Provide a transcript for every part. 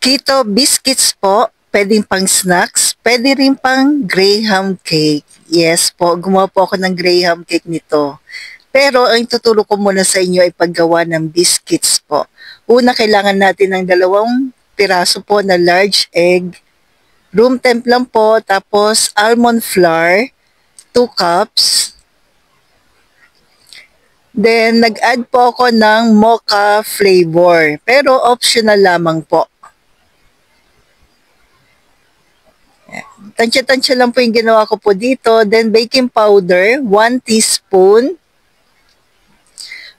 Keto biscuits po, pwedeng pang snacks, pwede rin pang graham cake. Yes po, gumawa po ako ng graham cake nito. Pero ang tuturo ko muna sa inyo ay paggawa ng biscuits po. Una, kailangan natin ng 2 piraso po na large egg. Room temp lang po, tapos almond flour, 2 cups. Then, nag-add po ako ng mocha flavor. Pero optional lamang po. Tansya-tansya lang po yung ginawa ko po dito. Then, baking powder, 1 teaspoon.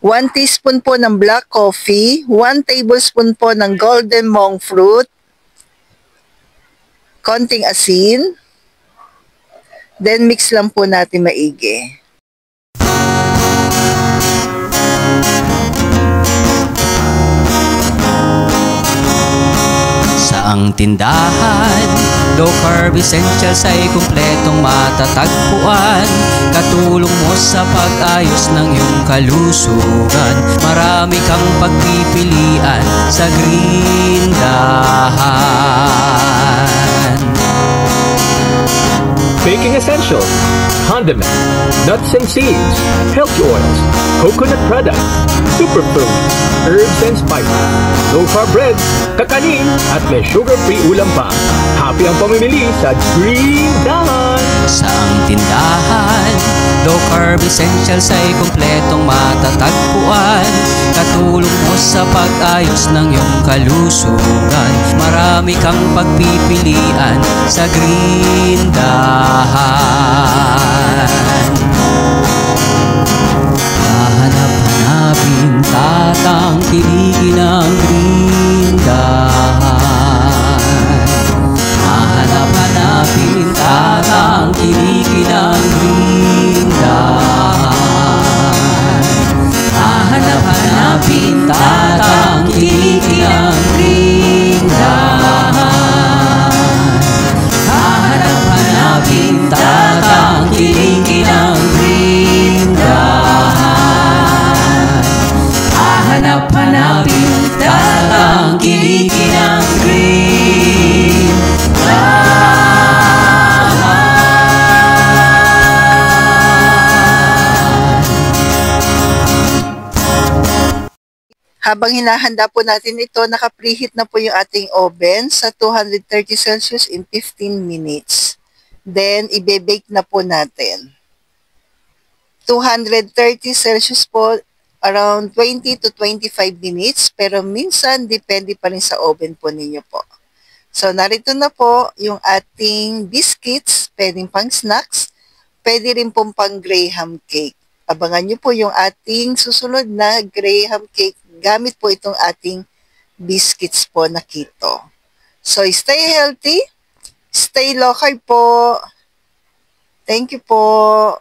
1 teaspoon po ng black coffee. 1 tablespoon po ng golden monk fruit. Konting asin. Then, mix lang po natin maigi. Ang tindahan, low carb essentials ay kumpletong matatagpuan. Katulong mo sa pag-ayos ng iyong kalusugan. Marami kang pagpipilian sa Grindahan. Baking essentials, condiments, nuts and seeds, healthy oils, coconut products, superfoods, herbs and spices, low-carb breads, kakanin, at may sugar-free ulam pa. Happy ang pamimili sa Grindahan! Sa ang tindahan, low carb essentials ay kumpletong matatagpuan. Katulong mo sa pag-ayos ng iyong kalusugan. Marami kang pagpipilian sa Grindahan. Hahanap-hanapin, tatangkilikin ang Grindahan. Hahanap-hanapin, tatangkilikin ang Grindahan. Hahanap-hanapin, tatangkilikin ang Grindahan. Hahanap-hanapin, tatangkilikin ang Grindahan. Hahanap-hanapin, tatangkilikin ang Habang hinahanda po natin ito, naka-preheat na po yung ating oven sa 230 Celsius in 15 minutes. Then, ibe-bake na po natin. 230 Celsius po, around 20 to 25 minutes. Pero minsan, depende pa rin sa oven po ninyo po. So, narito na po yung ating biscuits, pwedeng pang snacks, pwede rin pong pang graham cake. Abangan nyo po yung ating susunod na graham cake. Gamit po itong ating biscuits po na keto. So, stay healthy, stay low carb po. Thank you po.